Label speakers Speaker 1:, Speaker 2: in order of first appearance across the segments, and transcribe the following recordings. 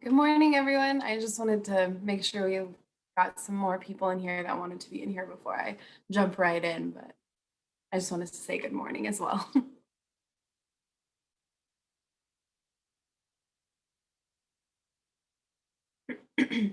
Speaker 1: Good morning, everyone. I just wanted to make sure we got some more people in here that wanted to be in here before I jump right in, but I just wanted to say good morning as well. Okay.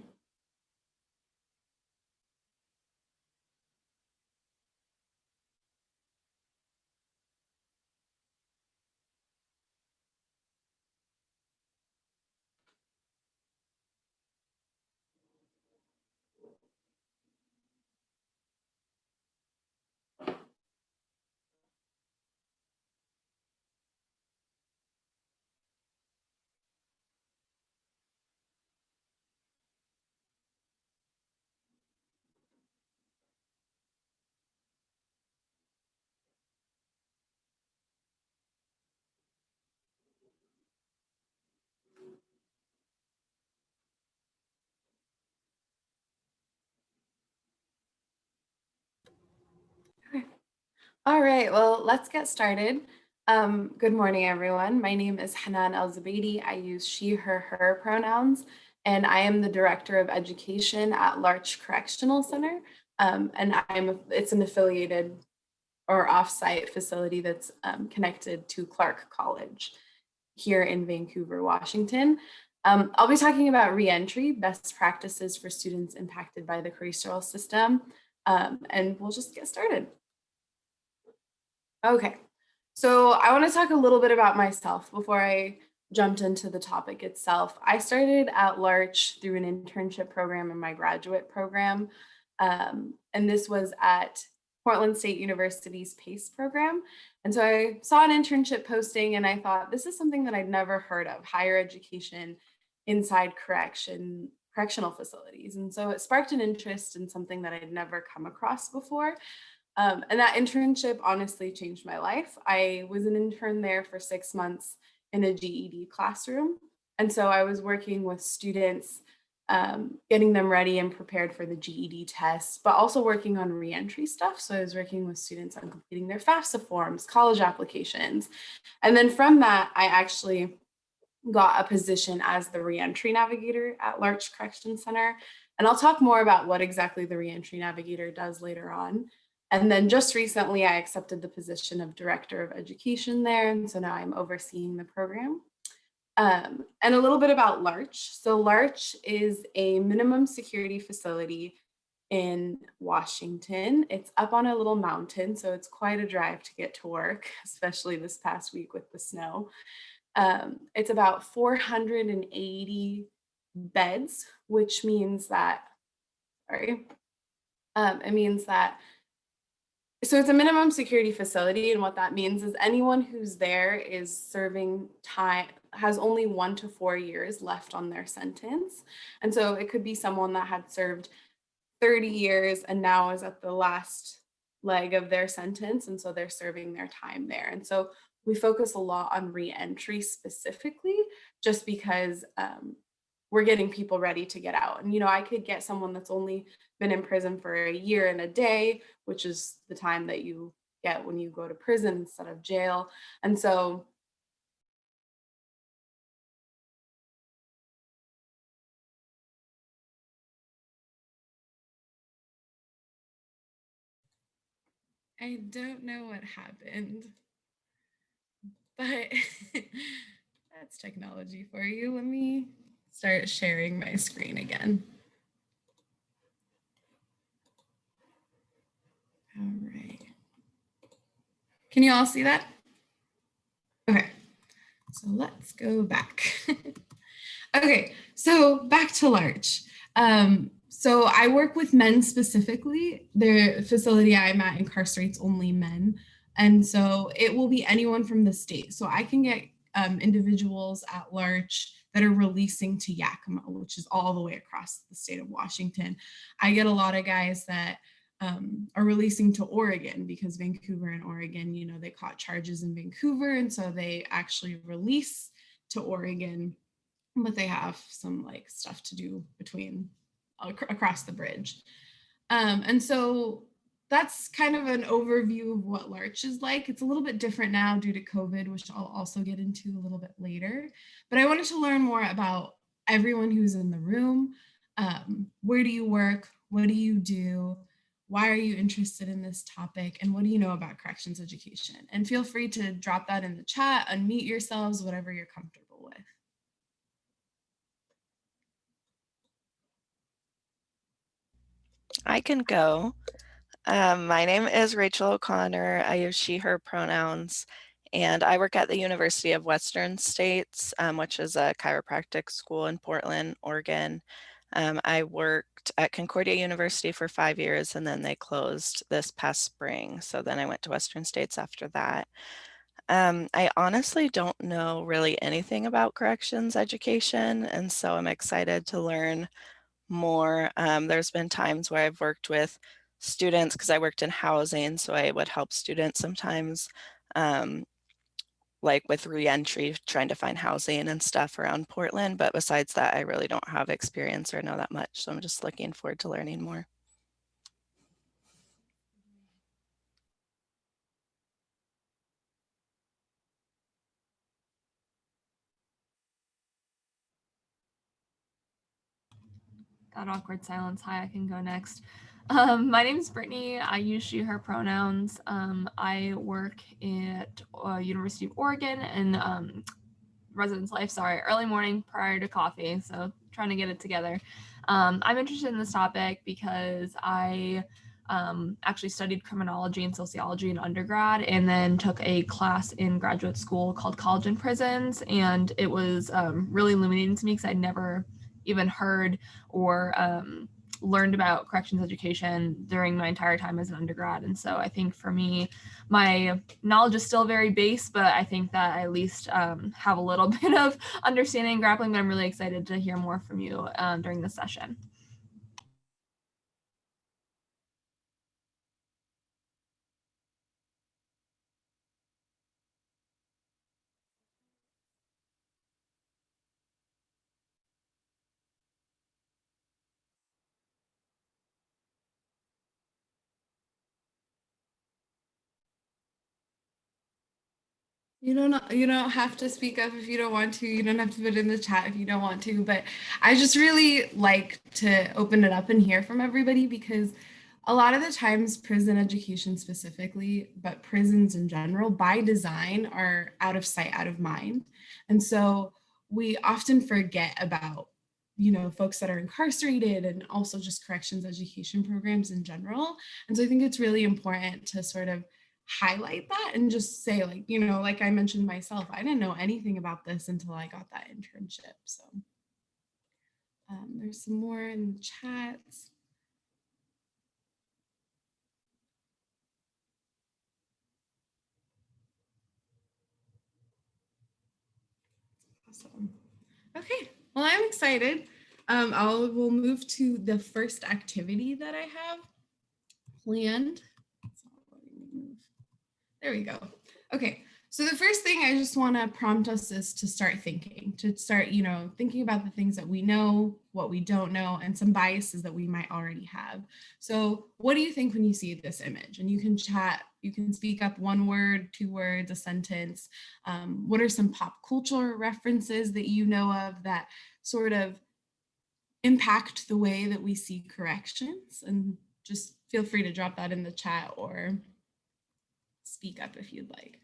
Speaker 1: All right, well, let's get started. Good morning, everyone. My name is Hanan Al-Zubaidy. I use she, her pronouns, and I am the Director of Education at Larch Correctional Center. And it's an affiliated or offsite facility that's connected to Clark College here in Vancouver, Washington. I'll be talking about reentry, best practices for students impacted by the carceral system, and we'll just get started. Okay, so I want to talk a little bit about myself before I jumped into the topic itself. I started at Larch through an internship program in my graduate program, and this was at Portland State University's PACE program. And so I saw an internship posting and I thought, this is something that I'd never heard of, higher education inside correctional facilities. And so it sparked an interest in something that I'd never come across before. And that internship honestly changed my life. I was an intern there for 6 months in a GED classroom. And so I was working with students, getting them ready and prepared for the GED test, but also working on reentry stuff. So I was working with students on completing their FAFSA forms, college applications. And then from that, I actually got a position as the Reentry Navigator at Larch Correction Center. And I'll talk more about what exactly the Reentry Navigator does later on. And then just recently, I accepted the position of Director of Education there. And so now I'm overseeing the program. And a little bit about Larch. So Larch is a minimum security facility in Washington. It's up on a little mountain, so it's quite a drive to get to work, especially this past week with the snow. It's about 480 beds, which means that, it means that so it's a minimum security facility, and what that means is anyone who's there is serving time, has only 1 to 4 years left on their sentence. And so it could be someone that had served 30 years and now is at the last leg of their sentence, and so they're serving their time there. And so we focus a lot on reentry specifically, just because we're getting people ready to get out. And, I could get someone that's only been in prison for a year and a day, which is the time that you get when you go to prison instead of jail. And so I don't know what happened, but that's technology for you. Let me start sharing my screen again. All right. Can you all see that? Okay, so let's go back. Okay, so back to Larch. So I work with men specifically. The facility I'm at incarcerates only men. And so it will be anyone from the state. So I can get individuals at Larch that are releasing to Yakima, which is all the way across the state of Washington. I get a lot of guys that are releasing to Oregon, because Vancouver and Oregon, they caught charges in Vancouver. And so they actually release to Oregon, but they have some stuff to do between across the bridge. And so that's kind of an overview of what Larch is like. It's a little bit different now due to COVID, which I'll also get into a little bit later. But I wanted to learn more about everyone who's in the room. Where do you work? What do you do? Why are you interested in this topic? And what do you know about corrections education? And feel free to drop that in the chat, unmute yourselves, whatever you're comfortable with.
Speaker 2: I can go. My name is Rachel O'Connor. I use she, her pronouns, and I work at the University of Western States, which is a chiropractic school in Portland, Oregon. I worked at Concordia University for 5 years, and then they closed this past spring. So then I went to Western States after that. I honestly don't know really anything about corrections education, and so I'm excited to learn more. There's been times where I've worked with students because I worked in housing, so I would help students sometimes, like with reentry, trying to find housing and stuff around Portland. But besides that, I really don't have experience or know that much. So I'm just looking forward to learning more.
Speaker 3: Got awkward silence. Hi, I can go next. My name is Brittany. I use she, her pronouns. I work at University of Oregon in residence life, early morning prior to coffee. So trying to get it together. I'm interested in this topic because I actually studied criminology and sociology in undergrad and then took a class in graduate school called College and Prisons. And it was really illuminating to me because I'd never even heard or learned about corrections education during my entire time as an undergrad. And so I think for me, my knowledge is still very base, but I think that I at least have a little bit of understanding and grappling, but I'm really excited to hear more from you during this session.
Speaker 1: You don't have to speak up if you don't want to. You don't have to put it in the chat if you don't want to. But I just really like to open it up and hear from everybody because a lot of the times prison education specifically, but prisons in general by design are out of sight, out of mind. And so we often forget about, folks that are incarcerated and also just corrections education programs in general. And so I think it's really important to sort of highlight that and just say, like, like I mentioned myself, I didn't know anything about this until I got that internship. So there's some more in the chats. Awesome. Okay, well, I'm excited. We'll move to the first activity that I have planned. There we go. Okay, so the first thing I just want to prompt us is to start thinking, thinking about the things that we know, what we don't know, and some biases that we might already have. So what do you think when you see this image? And you can chat, you can speak up 1 word, 2 words, a sentence. What are some pop culture references that you know of that sort of impact the way that we see corrections? And just feel free to drop that in the chat or speak up if you'd like.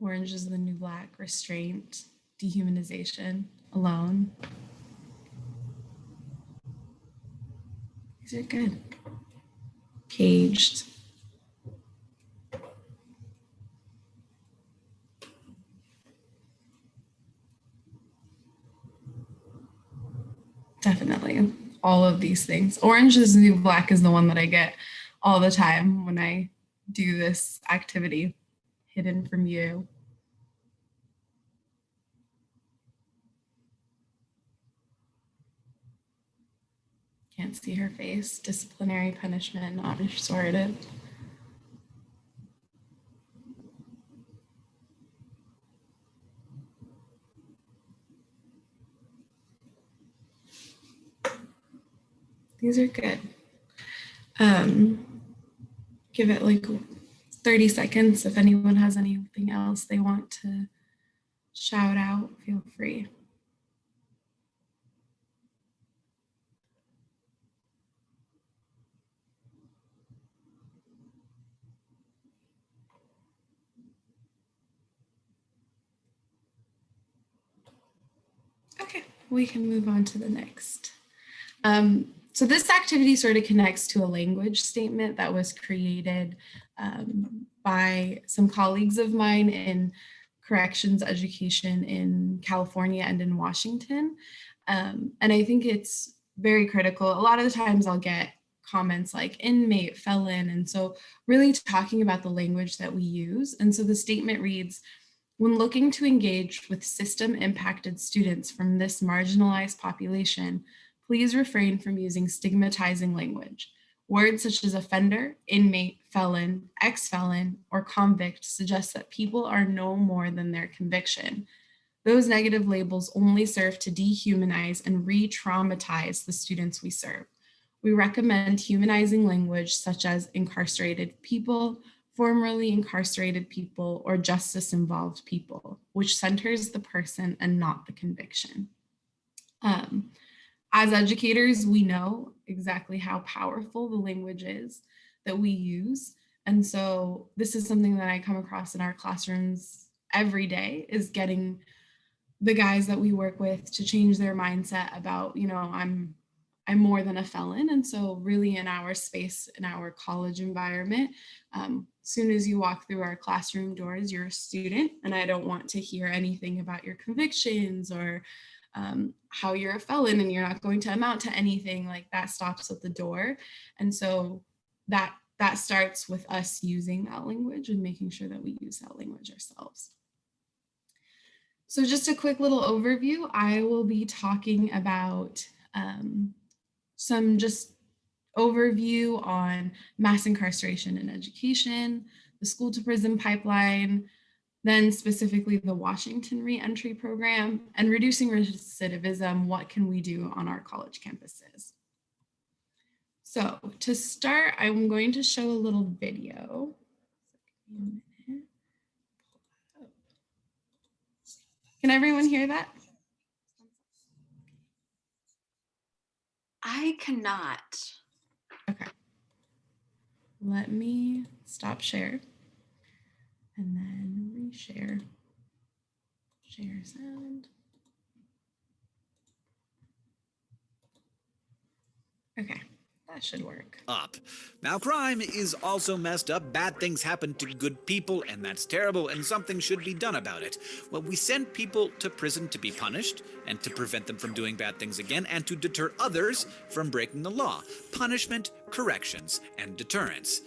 Speaker 1: Orange is the new black, restraint, dehumanization, alone. These are good. Caged. Definitely. All of these things. Orange is the new black is the one that I get all the time when I do this activity, hidden from view. Can't see her face. Disciplinary punishment, not restorative. These are good. Give it like 30 seconds if anyone has anything else they want to shout out, feel free. Okay, we can move on to the next. So this activity sort of connects to a language statement that was created by some colleagues of mine in corrections education in California and in Washington. And I think it's very critical. A lot of the times I'll get comments like inmate, felon, and so really talking about the language that we use. And so the statement reads, when looking to engage with system-impacted students from this marginalized population, please refrain from using stigmatizing language. Words such as offender, inmate, felon, ex-felon, or convict suggest that people are no more than their conviction. Those negative labels only serve to dehumanize and re-traumatize the students we serve. We recommend humanizing language such as incarcerated people, formerly incarcerated people, or justice-involved people, which centers the person and not the conviction. As educators, we know exactly how powerful the language is that we use. And so this is something that I come across in our classrooms every day, is getting the guys that we work with to change their mindset about, you know, I'm more than a felon. And so really in our space, in our college environment, as soon as you walk through our classroom doors, you're a student, and I don't want to hear anything about your convictions or how you're a felon and you're not going to amount to anything. Like, that stops at the door. And so that starts with us using that language and making sure that we use that language ourselves. So just a quick little overview. I will be talking about some just overview on mass incarceration in education, the school to prison pipeline, then specifically the Washington Reentry program, and reducing recidivism. What can we do on our college campuses? So to start, I'm going to show a little video. Can everyone hear that?
Speaker 4: I cannot.
Speaker 1: Okay. Let me stop share and then reshare. Share sound. Okay, that should work.
Speaker 5: Up. Now, crime is also messed up. Bad things happen to good people, and that's terrible, and something should be done about it. Well, we send people to prison to be punished, and to prevent them from doing bad things again, and to deter others from breaking the law. Punishment, corrections, and deterrence.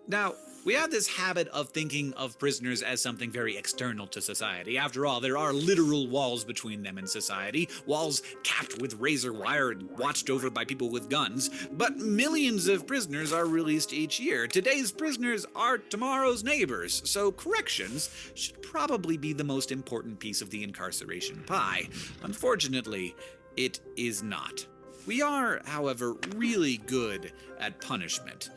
Speaker 5: Now, we have this habit of thinking of prisoners as something very external to society. After all, there are literal walls between them and society, walls capped with razor wire and watched over by people with guns. But millions of prisoners are released each year. Today's prisoners are tomorrow's neighbors, so corrections should probably be the most important piece of the incarceration pie. Unfortunately, it is not. We are, however, really good at punishment.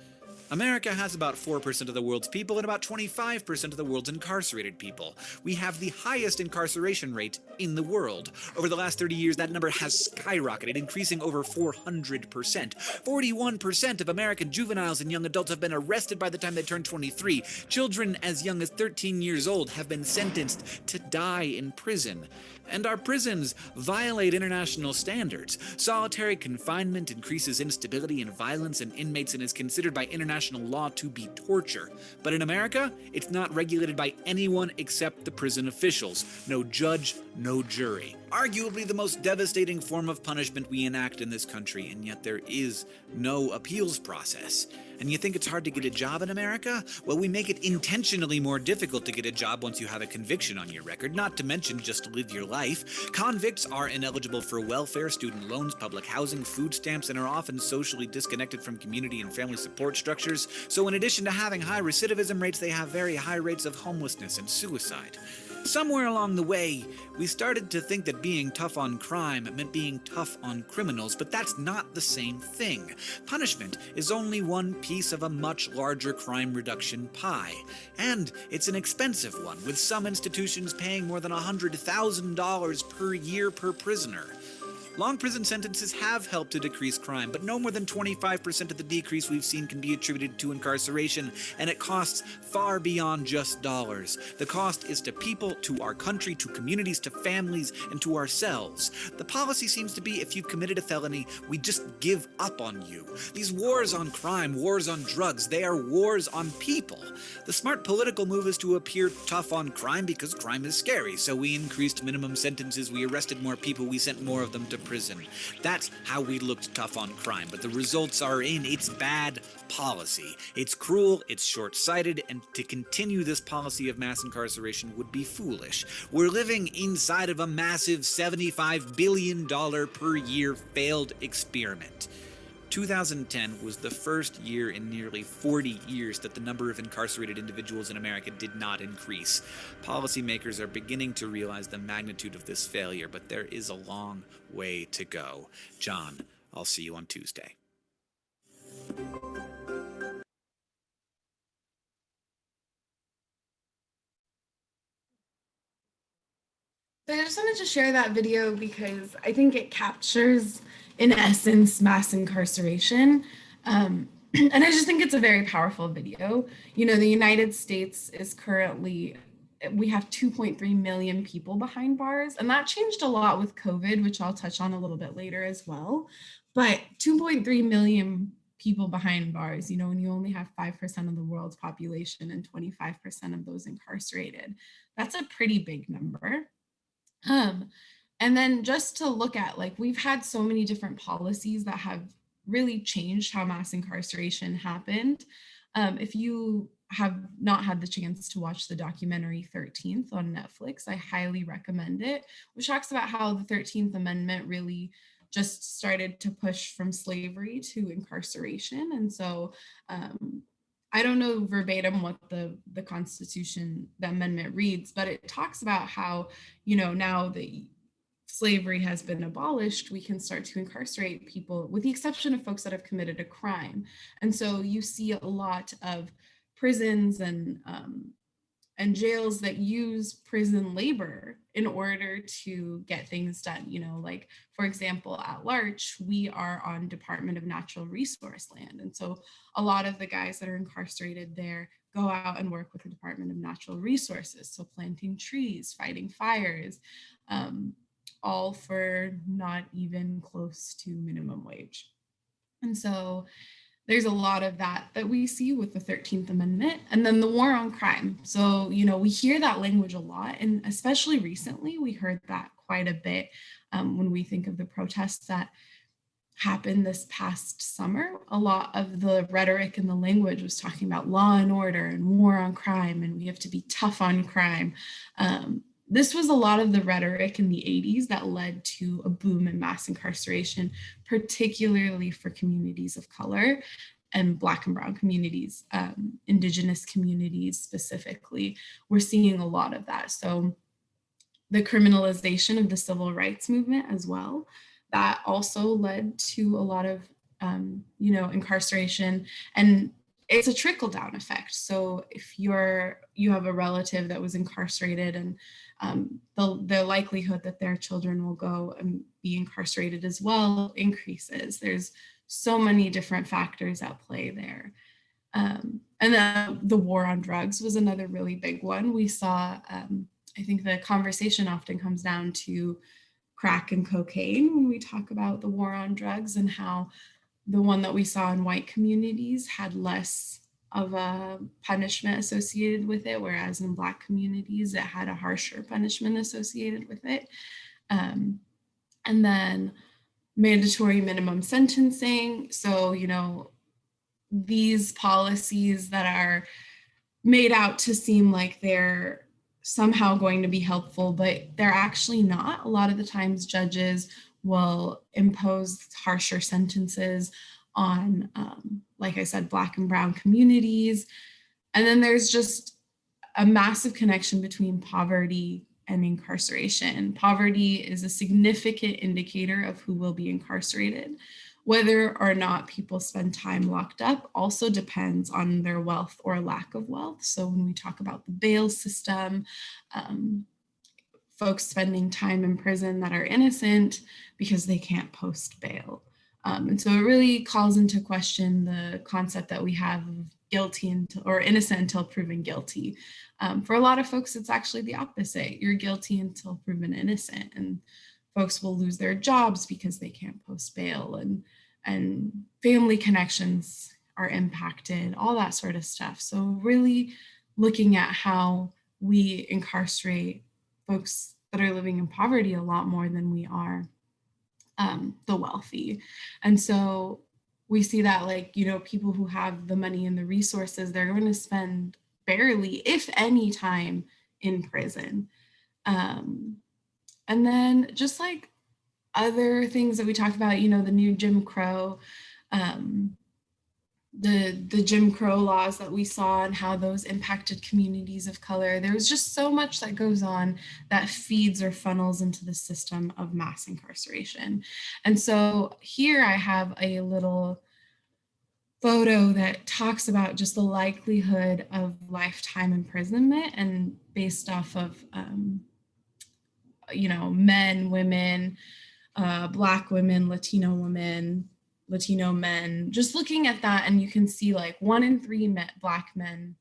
Speaker 5: America has about 4% of the world's people and about 25% of the world's incarcerated people. We have the highest incarceration rate in the world. Over the last 30 years, that number has skyrocketed, increasing over 400%. 41% of American juveniles and young adults have been arrested by the time they turn 23. Children as young as 13 years old have been sentenced to die in prison. And our prisons violate international standards. Solitary confinement increases instability and violence in inmates and is considered by international law to be torture. But in America, it's not regulated by anyone except the prison officials. No judge, no jury. Arguably the most devastating form of punishment we enact in this country, and yet there is no appeals process. And you think it's hard to get a job in America? Well, we make it intentionally more difficult to get a job once you have a conviction on your record, not to mention just to live your life. Convicts are ineligible for welfare, student loans, public housing, food stamps, and are often socially disconnected from community and family support structures. So in addition to having high recidivism rates, they have very high rates of homelessness and suicide. Somewhere along the way, we started to think that being tough on crime meant being tough on criminals, but that's not the same thing. Punishment is only one piece of a much larger crime reduction pie, and it's an expensive one, with some institutions paying more than $100,000 per year per prisoner. Long prison sentences have helped to decrease crime, but no more than 25% of the decrease we've seen can be attributed to incarceration, and it costs far beyond just dollars. The cost is to people, to our country, to communities, to families, and to ourselves. The policy seems to be, if you've committed a felony, we just give up on you. These wars on crime, wars on drugs, they are wars on people. The smart political move is to appear tough on crime because crime is scary, so we increased minimum sentences, we arrested more people, we sent more of them to prison. That's how we looked tough on crime, but the results are in. It's bad policy. It's cruel, it's short-sighted, and to continue this policy of mass incarceration would be foolish. We're living inside of a massive $75 billion per year failed experiment. 2010 was the first year in nearly 40 years that the number of incarcerated individuals in America did not increase. Policymakers are beginning to realize the magnitude of this failure, but there is a long way to go. John, I'll see you on Tuesday.
Speaker 1: So I just wanted to share that video because I think it captures, in essence, mass incarceration. And I just think it's a very powerful video. You know, the United States is currently, we have 2.3 million people behind bars, and that changed a lot with COVID, which I'll touch on a little bit later as well. But 2.3 million people behind bars, you know, when you only have 5% of the world's population and 25% of those incarcerated, that's a pretty big number. And then just to look at, like, we've had so many different policies that have really changed how mass incarceration happened. If you have not had the chance to watch the documentary 13th on Netflix, I highly recommend it, which talks about how the 13th Amendment really just started to push from slavery to incarceration. And so I don't know verbatim what the Constitution, the amendment reads, but it talks about how, you know, now that slavery has been abolished, we can start to incarcerate people, with the exception of folks that have committed a crime. And so you see a lot of prisons and jails that use prison labor in order to get things done. You know, like, for example, at Larch, we are on Department of Natural Resource land. And so a lot of the guys that are incarcerated there go out and work with the Department of Natural Resources. So planting trees, fighting fires, all for not even close to minimum wage. And so there's a lot of that we see with the 13th Amendment. And then the war on crime. So, you know, we hear that language a lot, and especially recently, we heard that quite a bit when we think of the protests that happened this past summer. A lot of the rhetoric and the language was talking about law and order and war on crime, and we have to be tough on crime. This was a lot of the rhetoric in the 80s that led to a boom in mass incarceration, particularly for communities of color and Black and Brown communities, Indigenous communities specifically. We're seeing a lot of that. So the criminalization of the civil rights movement as well, that also led to a lot of, you know, incarceration. And it's a trickle down effect. So if you have a relative that was incarcerated, and the likelihood that their children will go and be incarcerated as well increases. There's so many different factors at play there. And then the war on drugs was another really big one. We saw, I think the conversation often comes down to crack and cocaine when we talk about the war on drugs, and how the one that we saw in white communities had less of a punishment associated with it, whereas in Black communities, it had a harsher punishment associated with it. And then mandatory minimum sentencing. So, you know, these policies that are made out to seem like they're somehow going to be helpful, but they're actually not. A lot of the times judges will impose harsher sentences on, like I said, Black and Brown communities. And then there's just a massive connection between poverty and incarceration. Poverty is a significant indicator of who will be incarcerated. Whether or not people spend time locked up also depends on their wealth or lack of wealth. So when we talk about the bail system, folks spending time in prison that are innocent because they can't post bail. And so it really calls into question the concept that we have of guilty until, or innocent until proven guilty. For a lot of folks, it's actually the opposite. You're guilty until proven innocent, and folks will lose their jobs because they can't post bail, and family connections are impacted, all that sort of stuff. So really looking at how we incarcerate folks that are living in poverty a lot more than we are the wealthy. And so we see that, like, you know, people who have the money and the resources, they're going to spend barely, if any, time in prison. And then just like other things that we talked about, you know, the new Jim Crow, the Jim Crow laws that we saw and how those impacted communities of color. There was just so much that goes on that feeds or funnels into the system of mass incarceration. And so here I have a little photo that talks about just the likelihood of lifetime imprisonment, and based off of, you know, men, women, Black women, Latino women, Latino men, just looking at that, and you can see like 1 in 3 Black men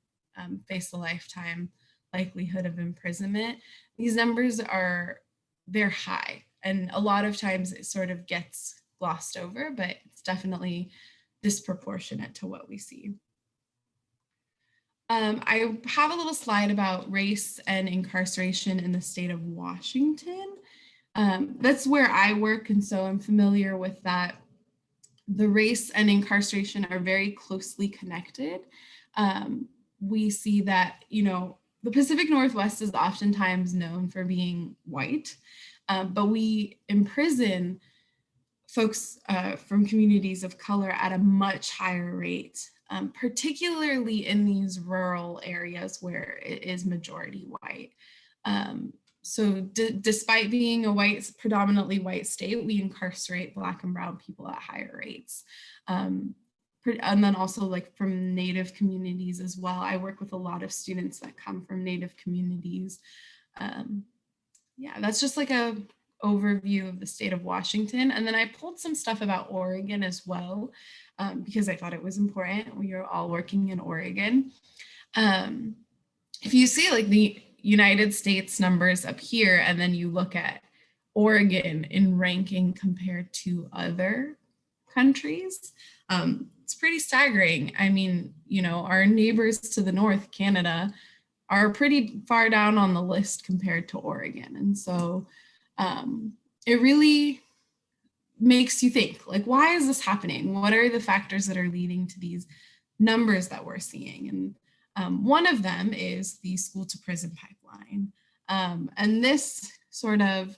Speaker 1: face a lifetime likelihood of imprisonment. These numbers they're high, and a lot of times it sort of gets glossed over, but it's definitely disproportionate to what we see. I have a little slide about race and incarceration in the state of Washington. That's where I work, and so I'm familiar with that. The race and incarceration are very closely connected. We see that, you know, the Pacific Northwest is oftentimes known for being white, but we imprison folks from communities of color at a much higher rate, particularly in these rural areas where it is majority white. So despite being a predominantly white state, we incarcerate Black and brown people at higher rates. And then also like from Native communities as well. I work with a lot of students that come from Native communities. Yeah, that's just like a overview of the state of Washington. And then I pulled some stuff about Oregon as well, because I thought it was important. We are all working in Oregon. If you see like the United States numbers up here, and then you look at Oregon in ranking compared to other countries, it's pretty staggering. I mean, you know, our neighbors to the north, Canada, are pretty far down on the list compared to Oregon. And so it really makes you think, like, why is this happening? What are the factors that are leading to these numbers that we're seeing? And one of them is the school to prison pipeline. And this sort of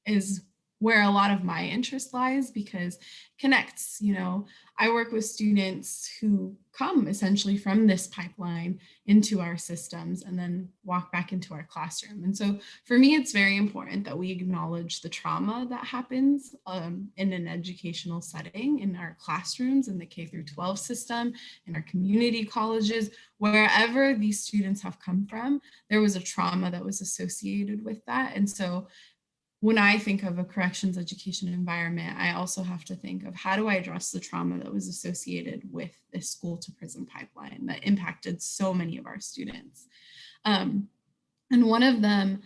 Speaker 1: is where a lot of my interest lies, because it connects, you know, I work with students who come essentially from this pipeline into our systems and then walk back into our classroom. And so for me, it's very important that we acknowledge the trauma that happens in an educational setting, in our classrooms, in the K through 12 system, in our community colleges, wherever these students have come from, there was a trauma that was associated with that. And so when I think of a corrections education environment, I also have to think of, how do I address the trauma that was associated with this school to prison pipeline that impacted so many of our students? And one of them,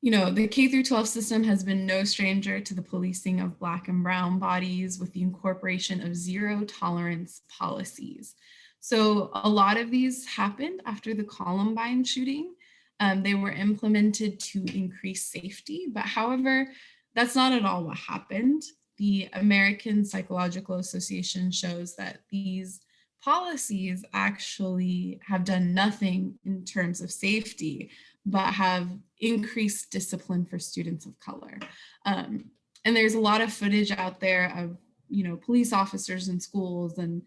Speaker 1: you know, the K through 12 system has been no stranger to the policing of Black and brown bodies with the incorporation of zero tolerance policies. So a lot of these happened after the Columbine shooting. They were implemented to increase safety, but however, that's not at all what happened. The American Psychological Association shows that these policies actually have done nothing in terms of safety, but have increased discipline for students of color. And there's a lot of footage out there of, you know, police officers in schools and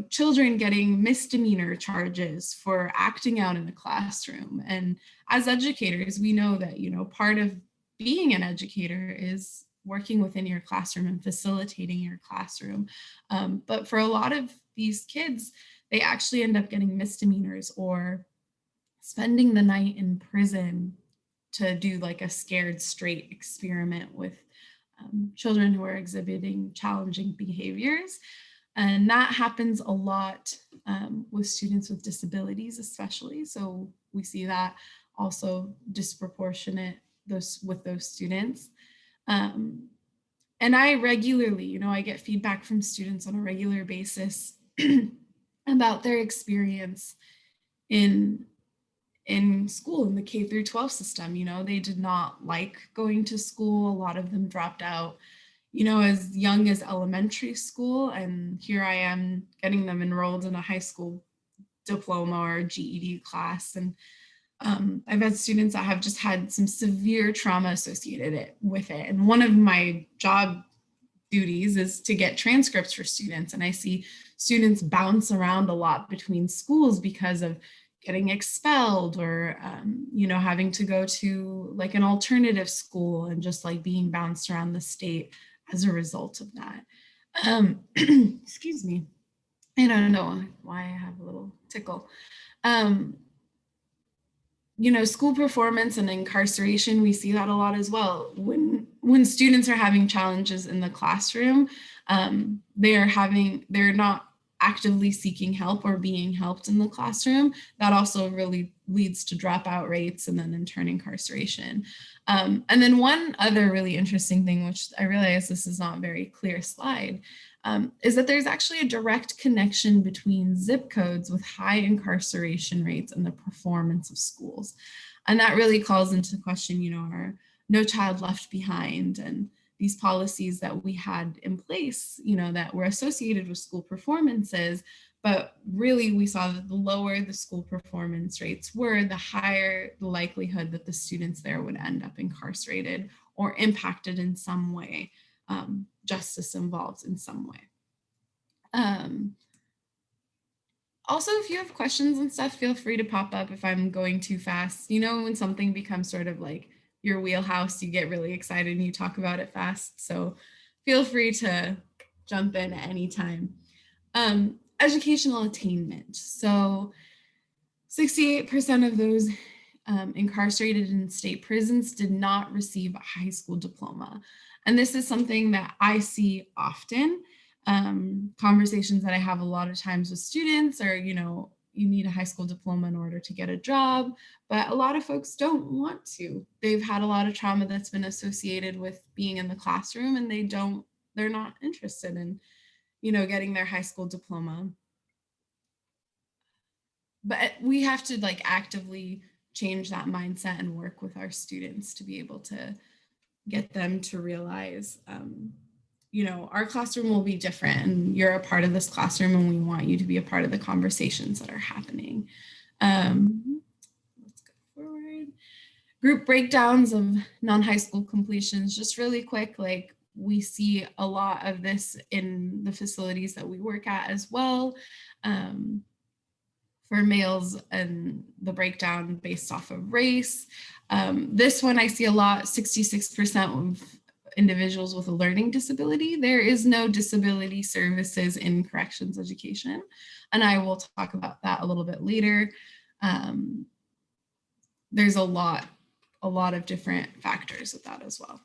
Speaker 1: children getting misdemeanor charges for acting out in the classroom. And as educators, we know that, part of being an educator is working within your classroom and facilitating your classroom. But for a lot of these kids, they actually end up getting misdemeanors or spending the night in prison to do like a scared straight experiment with children who are exhibiting challenging behaviors. And that happens a lot with students with disabilities, especially. So we see that also disproportionate with those students. And I regularly, I get feedback from students on a regular basis about their experience in school, in the K through 12 system. They did not like going to school. A lot of them dropped out, as young as elementary school. And here I am getting them enrolled in a high school diploma or GED class. And I've had students that have just had some severe trauma associated with it. And one of my job duties is to get transcripts for students. And I see students bounce around a lot between schools because of getting expelled or, having to go to like an alternative school and just like being bounced around the state as a result of that. Excuse me. I don't know why I have a little tickle. School performance and incarceration, we see that a lot as well. When students are having challenges in the classroom, they're not actively seeking help or being helped in the classroom. That also really leads to dropout rates and then in turn incarceration. And then one other really interesting thing, which I realize this is not a very clear slide, is that there's actually a direct connection between zip codes with high incarceration rates and the performance of schools. And that really calls into question, our No Child Left Behind and these policies that we had in place, that were associated with school performances. But really, we saw that the lower the school performance rates were, the higher the likelihood that the students there would end up incarcerated or impacted in some way, justice involved in some way. Also, if you have questions and stuff, feel free to pop up if I'm going too fast. When something becomes sort of like your wheelhouse, you get really excited and you talk about it fast. So feel free to jump in at any time. Educational attainment. So 68% of those incarcerated in state prisons did not receive a high school diploma. And this is something that I see often. Conversations that I have a lot of times with students are, you need a high school diploma in order to get a job, but a lot of folks don't want to. They've had a lot of trauma that's been associated with being in the classroom, and they're not interested in, getting their high school diploma. But we have to like actively change that mindset and work with our students to be able to get them to realize, our classroom will be different and you're a part of this classroom and we want you to be a part of the conversations that are happening. Let's go forward. Group breakdowns of non-high school completions, just really quick, like we see a lot of this in the facilities that we work at as well. For males and the breakdown based off of race. This one I see a lot, 66% of individuals with a learning disability. There is no disability services in corrections education. And I will talk about that a little bit later. There's a lot of different factors with that as well.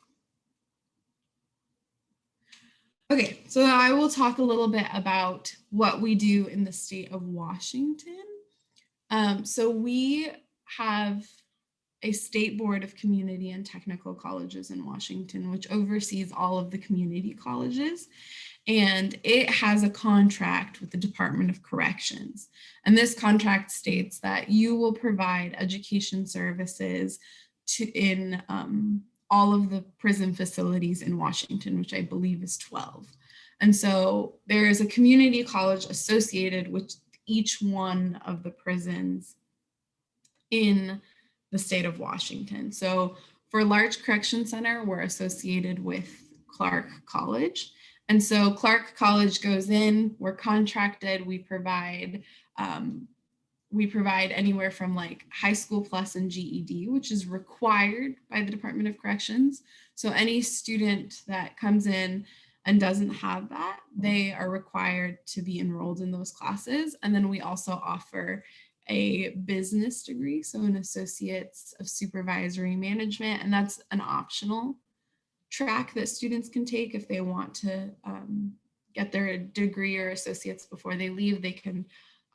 Speaker 1: Okay, so I will talk a little bit about what we do in the state of Washington. So we have a state board of community and technical colleges in Washington, which oversees all of the community colleges. And it has a contract with the Department of Corrections. And this contract states that you will provide education services in all of the prison facilities in Washington, which I believe is 12. And so there is a community college associated with each one of the prisons in the state of Washington. So for Larch Correction Center, we're associated with Clark College. And so Clark College goes in, we're contracted, we provide anywhere from like high school plus and GED, which is required by the Department of Corrections. So any student that comes in and doesn't have that, they are required to be enrolled in those classes. And then we also offer a business degree, so an Associates of Supervisory Management, and that's an optional track that students can take if they want to get their degree or associates before they leave. They can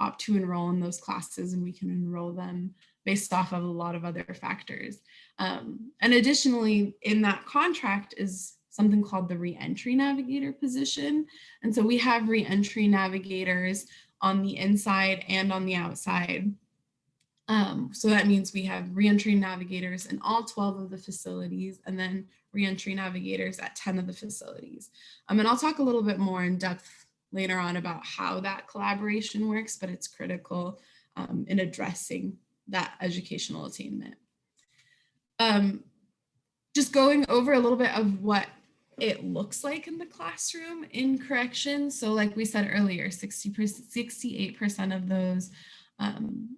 Speaker 1: opt to enroll in those classes, and we can enroll them based off of a lot of other factors. And additionally, in that contract is something called the Reentry Navigator position. And so we have Reentry Navigators on the inside and on the outside. So that means we have Reentry Navigators in all 12 of the facilities, and then Reentry Navigators at 10 of the facilities. And I'll talk a little bit more in depth later on about how that collaboration works, but it's critical in addressing that educational attainment. Just going over a little bit of what it looks like in the classroom in corrections. So like we said earlier, 68% of those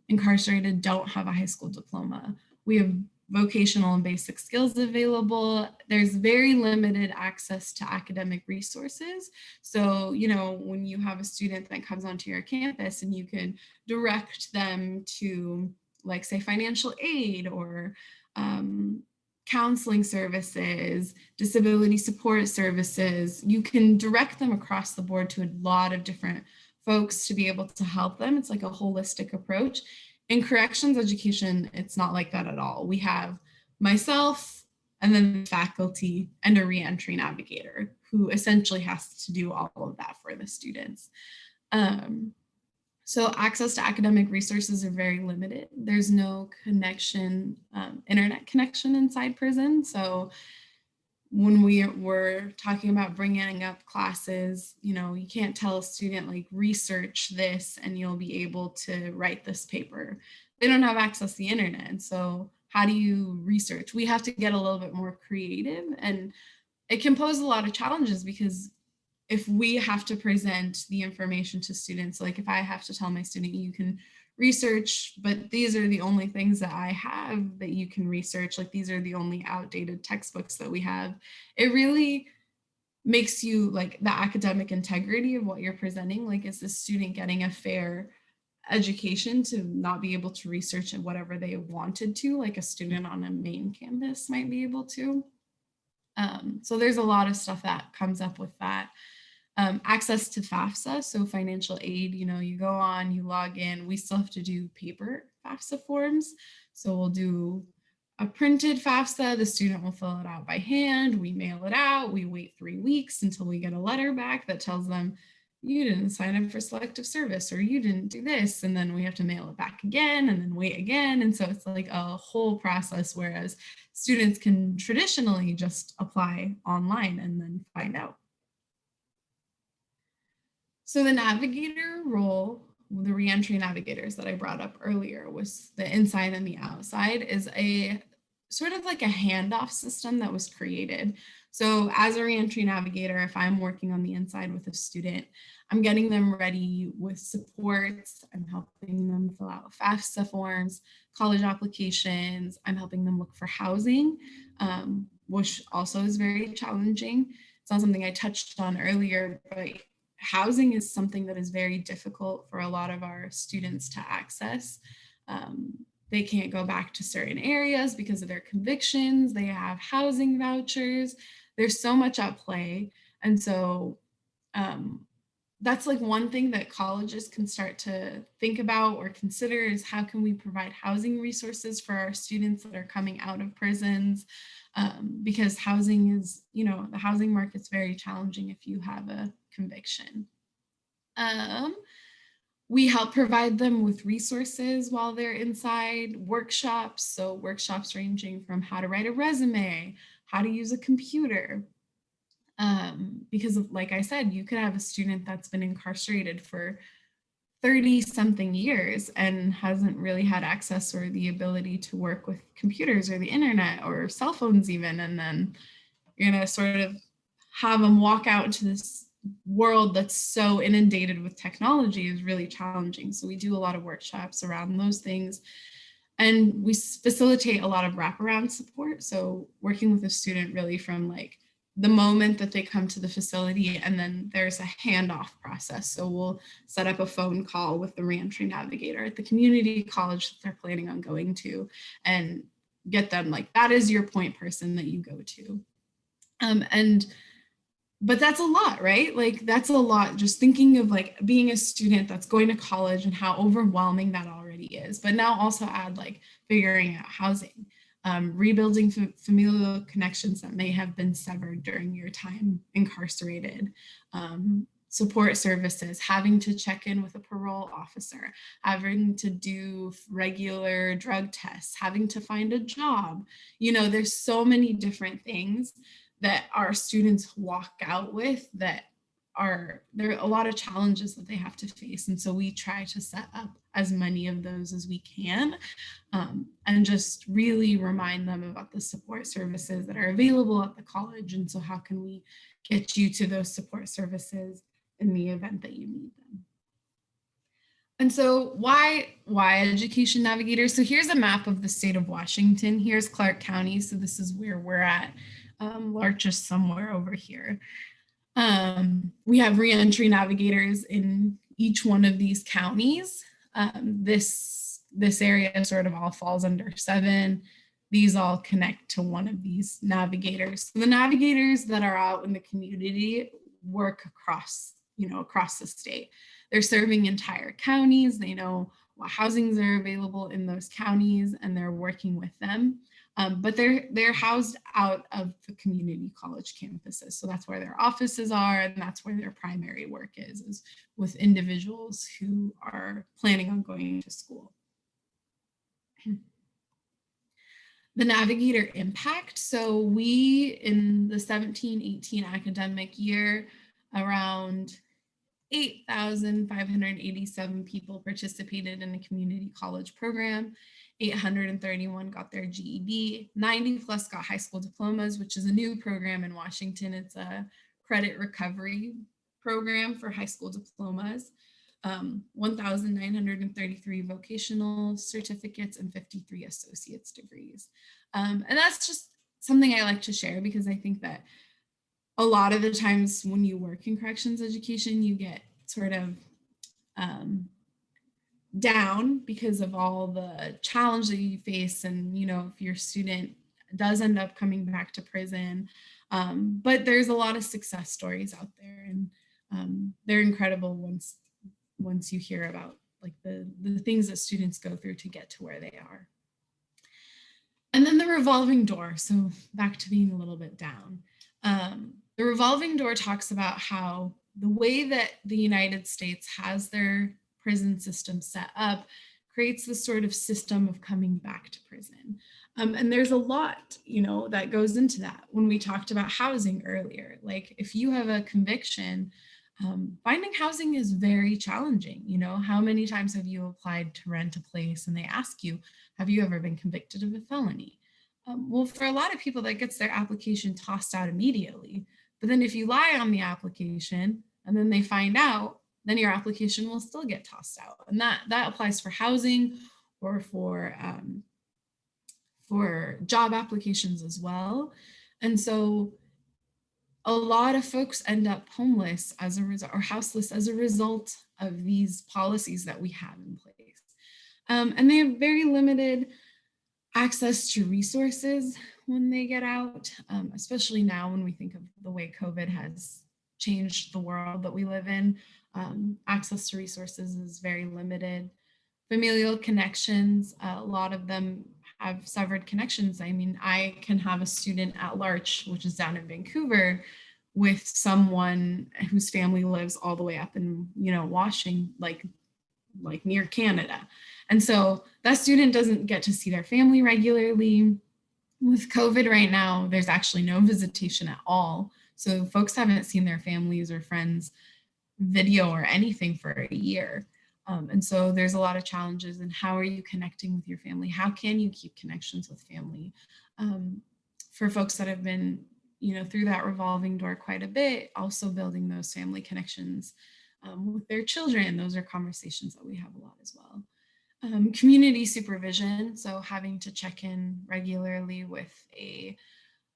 Speaker 1: incarcerated don't have a high school diploma. We have vocational and basic skills available. There's very limited access to academic resources. So, you know, when you have a student that comes onto your campus and you can direct them to, like, say, financial aid or counseling services, disability support services, you can direct them across the board to a lot of different folks to be able to help them. It's like a holistic approach. In corrections education, it's not like that at all. We have myself and then the faculty and a reentry navigator who essentially has to do all of that for the students. So access to academic resources are very limited. There's no connection, internet connection inside prison. So when we were talking about bringing up classes, you know, you can't tell a student like research this and you'll be able to write this paper. They don't have access to the internet. And so how do you research? We have to get a little bit more creative, and it can pose a lot of challenges because if we have to present the information to students, like if I have to tell my student, you can research, but these are the only things that I have that you can research, like these are the only outdated textbooks that we have, it really makes you, like, the academic integrity of what you're presenting, like, is the student getting a fair education to not be able to research whatever they wanted to, like a student on a main campus might be able to. So there's a lot of stuff that comes up with that. Access to FAFSA, so financial aid, you know, you go on, you log in, we still have to do paper FAFSA forms. So we'll do a printed FAFSA, the student will fill it out by hand, we mail it out, we wait 3 weeks until we get a letter back that tells them you didn't sign up for selective service or you didn't do this, and then we have to mail it back again and then wait again. And so it's like a whole process, whereas students can traditionally just apply online and then find out. So the navigator role, the reentry navigators that I brought up earlier, was the inside and the outside, is a sort of like a handoff system that was created. So as a reentry navigator, if I'm working on the inside with a student, I'm getting them ready with supports, I'm helping them fill out FAFSA forms, college applications, I'm helping them look for housing, which also is very challenging. It's not something I touched on earlier, but housing is something that is very difficult for a lot of our students to access. They can't go back to certain areas because of their convictions. They have housing vouchers. There's so much at play. And so that's like one thing that colleges can start to think about or consider is how can we provide housing resources for our students that are coming out of prisons? Because housing is, you know, the housing market's very challenging if you have a conviction. We help provide them with resources while they're inside, workshops. So workshops ranging from how to write a resume, how to use a computer. Because of, like I said, you could have a student that's been incarcerated for 30 something years and hasn't really had access or the ability to work with computers or the internet or cell phones even. And then you're gonna sort of have them walk out into this world that's so inundated with technology is really challenging. So we do a lot of workshops around those things. And we facilitate a lot of wraparound support. So working with a student really from like the moment that they come to the facility, and then there's a handoff process. So we'll set up a phone call with the Reentry Navigator at the community college that they're planning on going to, and get them like, that is your point person that you go to. But that's a lot, right? Like that's a lot, just thinking of like being a student that's going to college and how overwhelming that already is. But now also add like figuring out housing, rebuilding familial connections that may have been severed during your time incarcerated, support services, having to check in with a parole officer, having to do regular drug tests, having to find a job. You know, there's so many different things that our students walk out with that there are a lot of challenges that they have to face. And so we try to set up as many of those as we can, and just really remind them about the support services that are available at the college. And so how can we get you to those support services in the event that you need them? And so why Education Navigator? So here's a map of the state of Washington. Here's Clark County. So this is where we're at. Larch is somewhere over here. We have Reentry Navigators in each one of these counties. This area sort of all falls under 7. These all connect to one of these navigators. So the navigators that are out in the community work across the state. They're serving entire counties. They know what housings are available in those counties, and they're working with them. But they're housed out of the community college campuses. So that's where their offices are, and that's where their primary work is with individuals who are planning on going to school. The Navigator impact. So we, in the 17-18 academic year, around 8,587 people participated in the community college program. 831 got their GED, 90 plus got high school diplomas, which is a new program in Washington. It's a credit recovery program for high school diplomas. 1,933 vocational certificates and 53 associate's degrees. And that's just something I like to share, because I think that a lot of the times when you work in corrections education, you get sort of down because of all the challenge that you face. And, you know, if your student does end up coming back to prison, but there's a lot of success stories out there, and they're incredible once you hear about like the things that students go through to get to where they are. And then the revolving door. So back to being a little bit down. The revolving door talks about how the way that the United States has their prison system set up creates this sort of system of coming back to prison. And there's a lot, you know, that goes into that. When we talked about housing earlier, like if you have a conviction, finding housing is very challenging. You know, how many times have you applied to rent a place and they ask you, have you ever been convicted of a felony? Well, for a lot of people, that gets their application tossed out immediately. But then if you lie on the application and then they find out, then your application will still get tossed out. And that applies for housing or for job applications as well. And so a lot of folks end up homeless as a result, or houseless as a result of these policies that we have in place. And they have very limited access to resources when they get out, especially now when we think of the way COVID has changed the world that we live in. Access to resources is very limited. Familial connections, a lot of them have severed connections. I mean, I can have a student at Larch, which is down in Vancouver, with someone whose family lives all the way up in, you know, Washington, like near Canada. And so that student doesn't get to see their family regularly. With COVID right now, there's actually no visitation at all. So folks haven't seen their families or friends video or anything for a year. And so there's a lot of challenges in how are you connecting with your family? How can you keep connections with family? For folks that have been through that revolving door quite a bit, also building those family connections with their children. Those are conversations that we have a lot as well. Community supervision, so having to check in regularly with a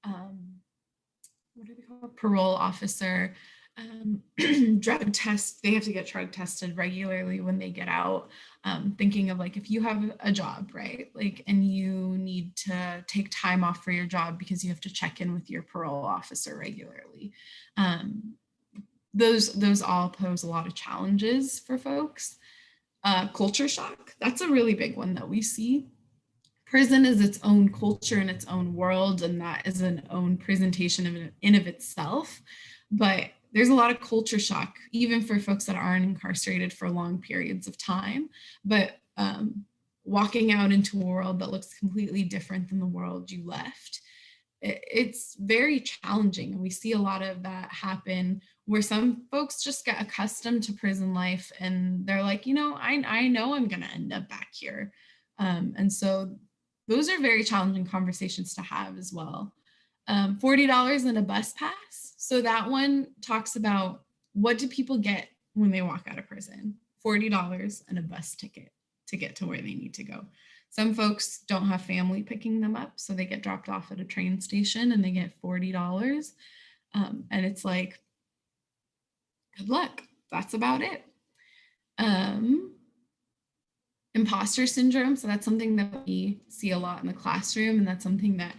Speaker 1: what are they called? Parole officer, drug test. They have to get drug tested regularly when they get out. Thinking of like, if you have a job, right? Like, and you need to take time off for your job because you have to check in with your parole officer regularly. Those all pose a lot of challenges for folks. Culture shock, that's a really big one that we see. Prison is its own culture and its own world, and that is an own presentation of in of itself. But there's a lot of culture shock, even for folks that aren't incarcerated for long periods of time. But walking out into a world that looks completely different than the world you left, it's very challenging. And we see a lot of that happen where some folks just get accustomed to prison life and they're like, I know I'm going to end up back here. And so those are very challenging conversations to have as well. $40 in a bus pass. So that one talks about, what do people get when they walk out of prison? $40 and a bus ticket to get to where they need to go. Some folks don't have family picking them up, so they get dropped off at a train station and they get $40. And it's like, good luck. That's about it. Imposter syndrome. So that's something that we see a lot in the classroom, and that's something that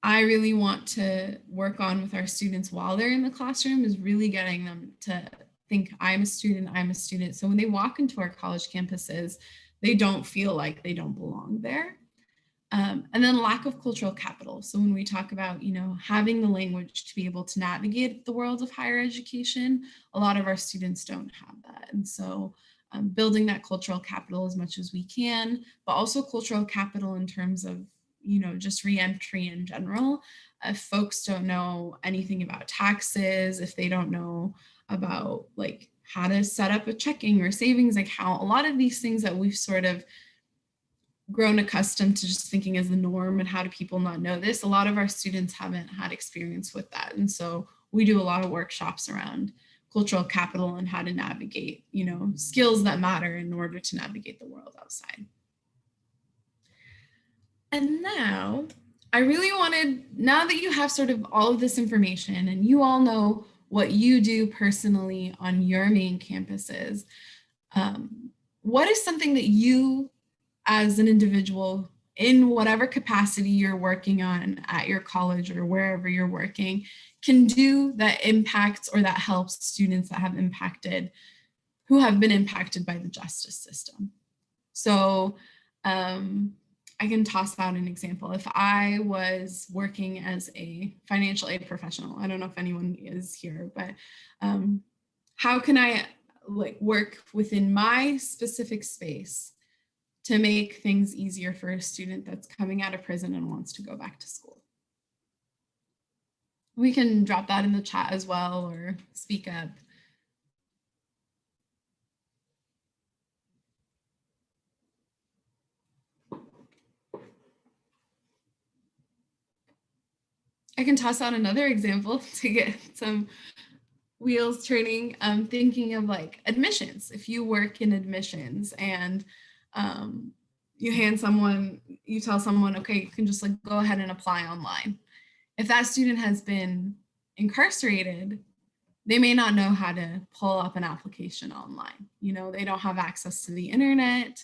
Speaker 1: I really want to work on with our students while they're in the classroom, is really getting them to think, I'm a student. So when they walk into our college campuses, they don't feel like they don't belong there. And then lack of cultural capital. So when we talk about, having the language to be able to navigate the world of higher education, a lot of our students don't have that. And so building that cultural capital as much as we can, but also cultural capital in terms of, just reentry in general. If folks don't know anything about taxes, if they don't know about like how to set up a checking or savings account, a lot of these things that we've sort of grown accustomed to just thinking as the norm, and how do people not know this? A lot of our students haven't had experience with that. And so we do a lot of workshops around cultural capital and how to navigate, skills that matter in order to navigate the world outside. And now I really wanted, now that you have sort of all of this information and you all know what you do personally on your main campuses, what is something that you as an individual, in whatever capacity you're working on at your college or wherever you're working, can do that impacts or that helps students that have who have been impacted by the justice system? So I can toss out an example. If I was working as a financial aid professional, I don't know if anyone is here, but how can I work within my specific space to make things easier for a student that's coming out of prison and wants to go back to school? We can drop that in the chat as well, or speak up. I can toss out another example to get some wheels turning. I'm thinking of like admissions. If you work in admissions and you tell someone, okay, you can just go ahead and apply online. If that student has been incarcerated, they may not know how to pull up an application online. They don't have access to the internet.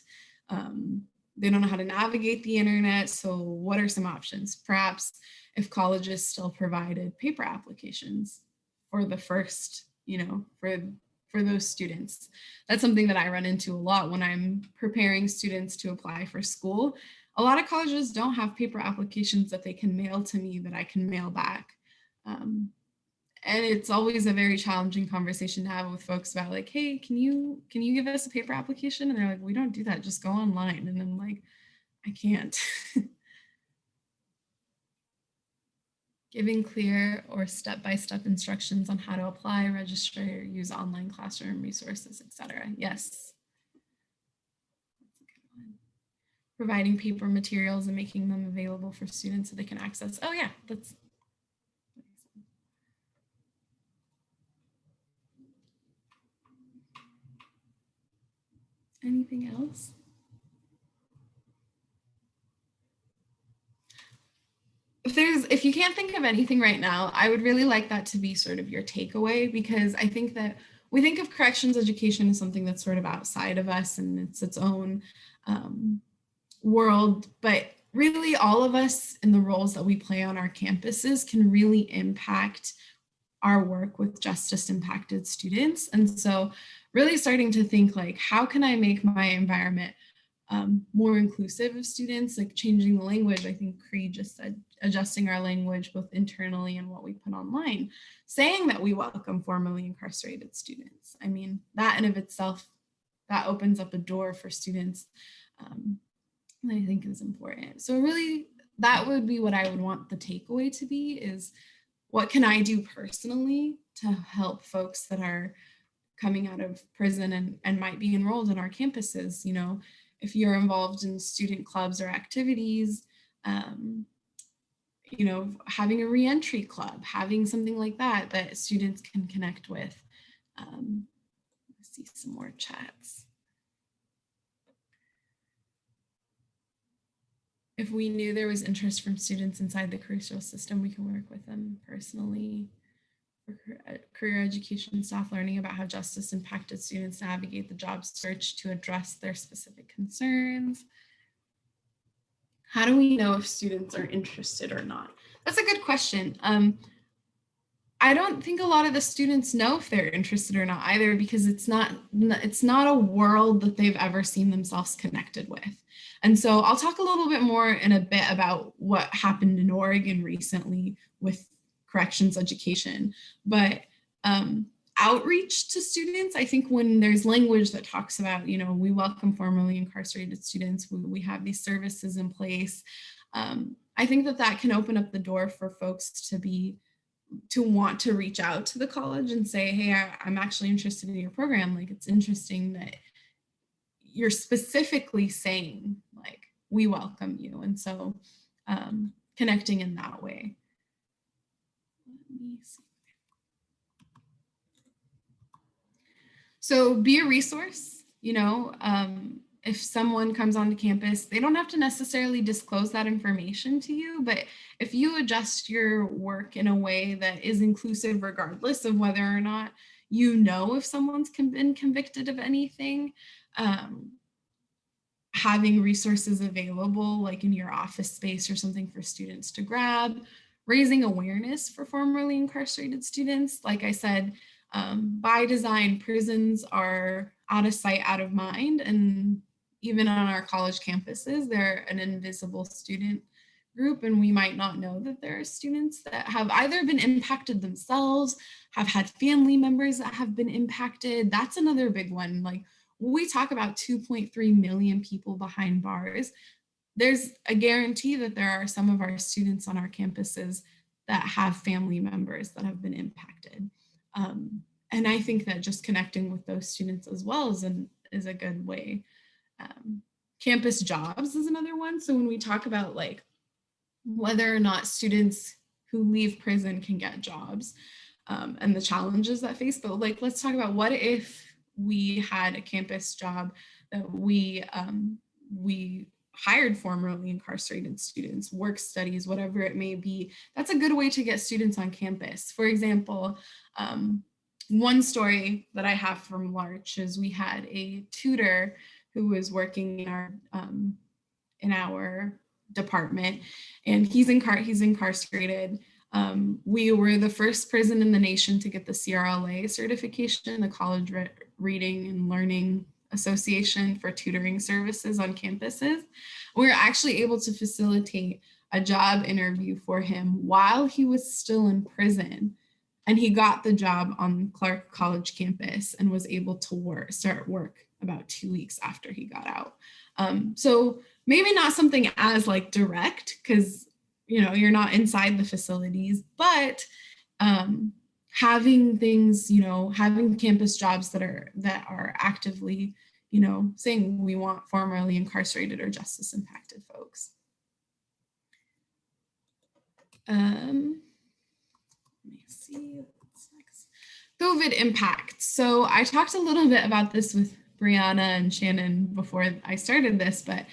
Speaker 1: They don't know how to navigate the internet. So what are some options? Perhaps if colleges still provided paper applications for the first, for those students. That's something that I run into a lot when I'm preparing students to apply for school. A lot of colleges don't have paper applications that they can mail to me that I can mail back. And it's always a very challenging conversation to have with folks about like, hey, can you give us a paper application? And they're like, we don't do that, just go online. And I'm like, I can't. Giving clear or step-by-step instructions on how to apply, register, use online classroom resources, etc. Yes. That's a good one. Providing paper materials and making them available for students so they can access. Oh yeah, that's anything else? If you can't think of anything right now, I would really like that to be sort of your takeaway, because I think that we think of corrections education as something that's sort of outside of us and it's its own world, but really all of us in the roles that we play on our campuses can really impact our work with justice impacted students. And so really starting to think like, how can I make my environment more inclusive of students, like changing the language. I think Cree just said adjusting our language both internally and what we put online, saying that we welcome formerly incarcerated students. I mean, that in of itself, that opens up a door for students that I think is important. So really, that would be what I would want the takeaway to be, is what can I do personally to help folks that are coming out of prison and might be enrolled in our campuses. You know, if you're involved in student clubs or activities, you know, having a reentry club, having something like that that students can connect with. Let's see some more chats. If we knew there was interest from students inside the carceral system, we can work with them personally. Career education staff learning about how justice impacted students navigate the job search to address their specific concerns. How do we know if students are interested or not? That's a good question. I don't think a lot of the students know if they're interested or not either, because it's not a world that they've ever seen themselves connected with. And so I'll talk a little bit more in a bit about what happened in Oregon recently with corrections education, but outreach to students, I think when there's language that talks about, you know, we welcome formerly incarcerated students, we have these services in place. I think that can open up the door for folks to want to reach out to the college and say, hey, I'm actually interested in your program. Like, it's interesting that you're specifically saying, like, we welcome you. And so connecting in that way. Let me see. So be a resource, you know, if someone comes onto campus, they don't have to necessarily disclose that information to you, but if you adjust your work in a way that is inclusive, regardless of whether or not you know if someone's been convicted of anything, having resources available, like in your office space or something for students to grab, raising awareness for formerly incarcerated students. Like I said, by design, prisons are out of sight, out of mind. And even on our college campuses, they're an invisible student group. And we might not know that there are students that have either been impacted themselves, have had family members that have been impacted. That's another big one. Like, we talk about 2.3 million people behind bars. There's a guarantee that there are some of our students on our campuses that have family members that have been impacted. And I think that just connecting with those students as well is a good way. Campus jobs is another one. So when we talk about like whether or not students who leave prison can get jobs and the challenges that face, but like, let's talk about what if we had a campus job that we hired formerly incarcerated students, work studies, whatever it may be. That's a good way to get students on campus. For example, one story that I have from Larch is we had a tutor who was working in our department, and he's incarcerated. We were the first prison in the nation to get the CRLA certification, the College Reading and Learning Association for tutoring services on campuses. We were actually able to facilitate a job interview for him while he was still in prison. And he got the job on Clark College campus and was able to start work about 2 weeks after he got out. So maybe not something as like direct, because you know you're not inside the facilities, but having things, you know, having campus jobs that are actively, you know, saying we want formerly incarcerated or justice impacted folks. Let me see what's next. COVID impact. So I talked a little bit about this with Brianna and Shannon before I started this, but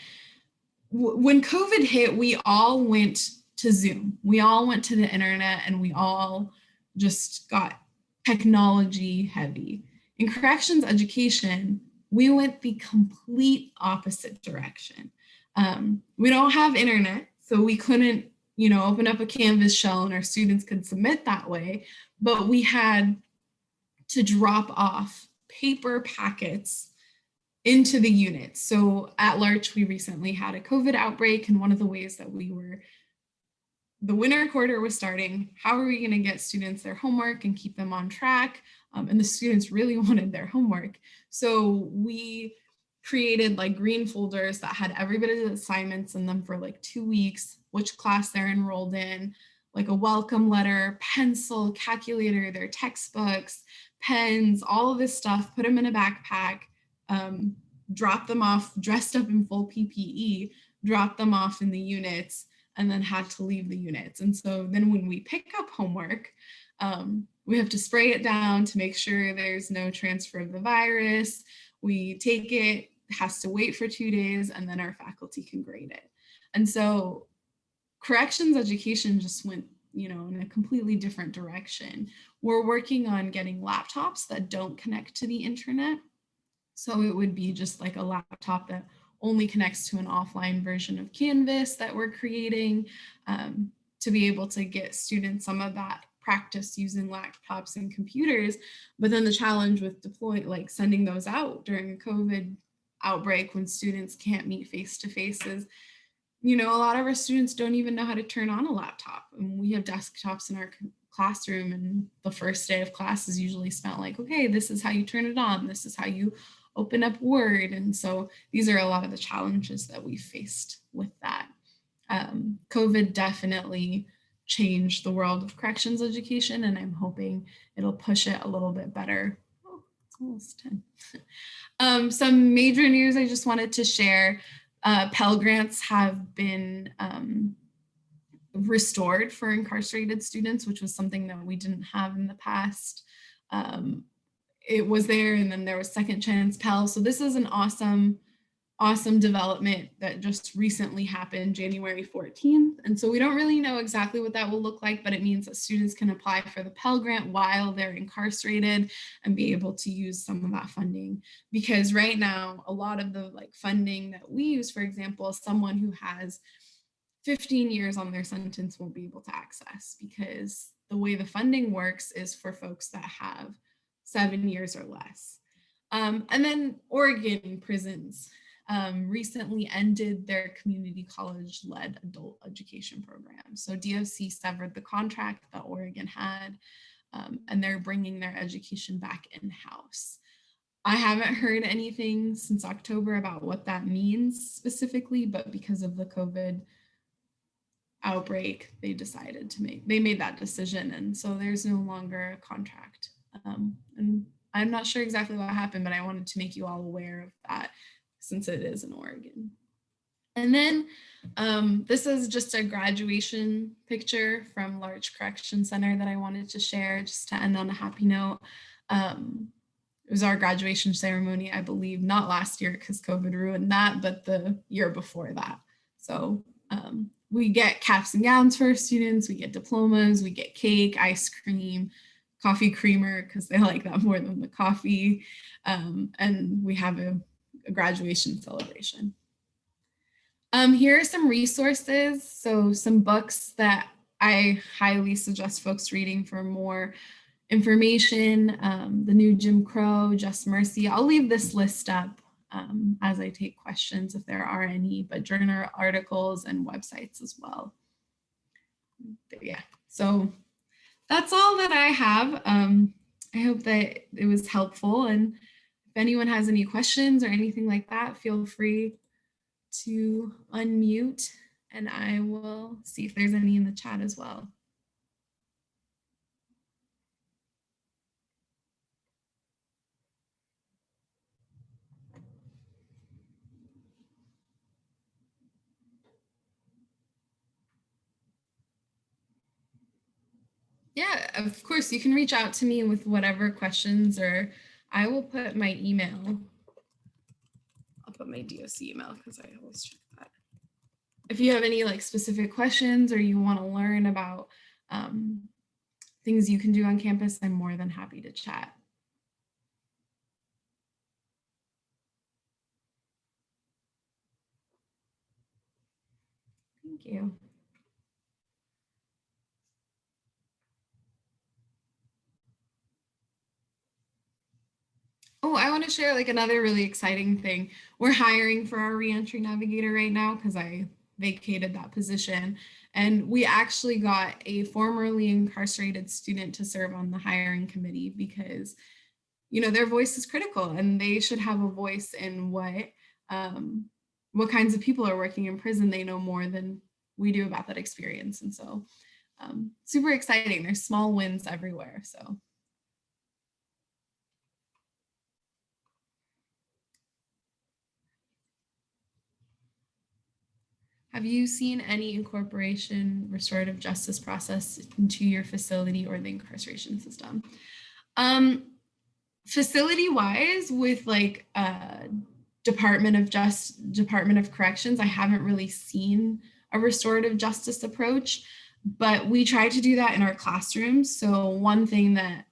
Speaker 1: when COVID hit, we all went to Zoom. We all went to the internet and we all just got technology heavy. In corrections education, we went the complete opposite direction. We don't have internet, so we couldn't, open up a Canvas shell and our students could submit that way, but we had to drop off paper packets into the units. So at Larch, we recently had a COVID outbreak, and one of the ways that the winter quarter was starting, how are we going to get students their homework and keep them on track? And the students really wanted their homework. So we created like green folders that had everybody's assignments in them for like 2 weeks, which class they're enrolled in, like a welcome letter, pencil, calculator, their textbooks, pens, all of this stuff, put them in a backpack, drop them off dressed up in full PPE, drop them off in the units, and then had to leave the units. And so then when we pick up homework, we have to spray it down to make sure there's no transfer of the virus. We take it, has to wait for 2 days, and then our faculty can grade it. And so corrections education just went, in a completely different direction. We're working on getting laptops that don't connect to the internet. So it would be just like a laptop that only connects to an offline version of Canvas that we're creating, to be able to get students some of that practice using laptops and computers. But then the challenge with sending those out during a COVID outbreak when students can't meet face-to-face is, a lot of our students don't even know how to turn on a laptop. And we have desktops in our classroom, and the first day of class is usually spent like, okay, this is how you turn it on. This is how you open up Word. And so these are a lot of the challenges that we faced with that. COVID definitely changed the world of corrections education, and I'm hoping it'll push it a little bit better. Oh, it's almost 10. Some major news I just wanted to share. Pell Grants have been restored for incarcerated students, which was something that we didn't have in the past. It was there, and then there was Second Chance Pell. So this is an awesome development that just recently happened January 14th. And so we don't really know exactly what that will look like, but it means that students can apply for the Pell Grant while they're incarcerated and be able to use some of that funding. Because right now, a lot of the funding that we use, for example, someone who has 15 years on their sentence won't be able to access, because the way the funding works is for folks that have 7 years or less. And then Oregon prisons recently ended their community college-led adult education program. So DOC severed the contract that Oregon had, and they're bringing their education back in-house. I haven't heard anything since October about what that means specifically, but because of the COVID outbreak, they made that decision, and so there's no longer a contract. And I'm not sure exactly what happened, but I wanted to make you all aware of that, since it is in Oregon. And then this is just a graduation picture from Larch Correction Center that I wanted to share just to end on a happy note. It was our graduation ceremony, I believe, not last year because COVID ruined that, but the year before that. So we get caps and gowns for our students, we get diplomas, we get cake, ice cream, coffee creamer because they like that more than the coffee, and we have a graduation celebration. Here are some resources. So some books that I highly suggest folks reading for more information. The New Jim Crow, Just Mercy. I'll leave this list up as I take questions if there are any, but journal articles and websites as well. But yeah, so that's all that I have. I hope that it was helpful, and if anyone has any questions or anything like that, feel free to unmute and I will see if there's any in the chat as well. Yeah, of course, you can reach out to me with whatever questions, or I will put my email put my DOC email because I always check that. If you have any like specific questions or you want to learn about things you can do on campus, I'm more than happy to chat. Thank you. Oh, I want to share like another really exciting thing. We're hiring for our Reentry Navigator right now because I vacated that position. And we actually got a formerly incarcerated student to serve on the hiring committee because, you know, their voice is critical and they should have a voice in what kinds of people are working in prison. They know more than we do about that experience. And so super exciting. There's small wins everywhere. So. Have you seen any incorporation restorative justice process into your facility or the incarceration system? Facility wise, with like Department of Corrections, I haven't really seen a restorative justice approach, but we try to do that in our classrooms. So one thing that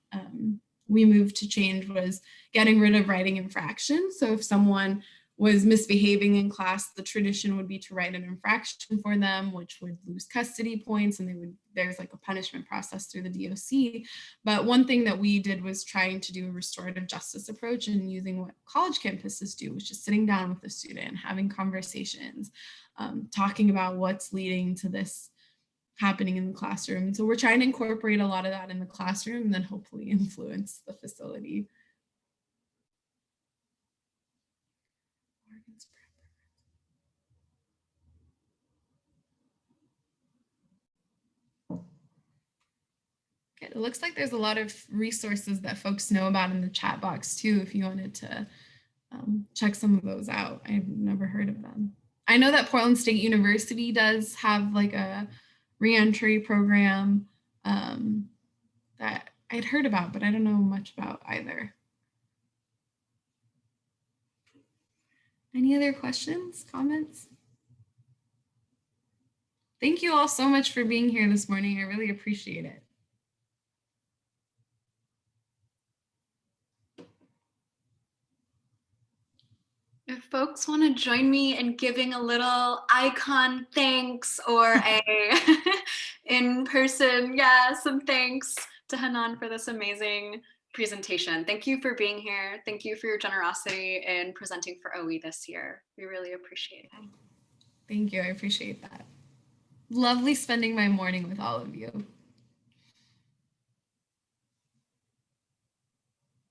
Speaker 1: we moved to change was getting rid of writing infractions. So if someone was misbehaving in class, the tradition would be to write an infraction for them, which would lose custody points, and there's like a punishment process through the DOC. But one thing that we did was trying to do a restorative justice approach and using what college campuses do, which is sitting down with the student, having conversations, talking about what's leading to this happening in the classroom. So we're trying to incorporate a lot of that in the classroom and then hopefully influence the facility. It looks like there's a lot of resources that folks know about in the chat box too, if you wanted to check some of those out. I've never heard of them. I know that Portland State University does have like a reentry program that I'd heard about, but I don't know much about either. Any other questions, comments? Thank you all so much for being here this morning. I really appreciate it.
Speaker 4: If folks want to join me in giving a little icon thanks or a in-person, some thanks to Hanan for this amazing presentation. Thank you for being here. Thank you for your generosity in presenting for OWHE this year. We really appreciate it.
Speaker 1: Thank you. I appreciate that. Lovely spending my morning with all of you.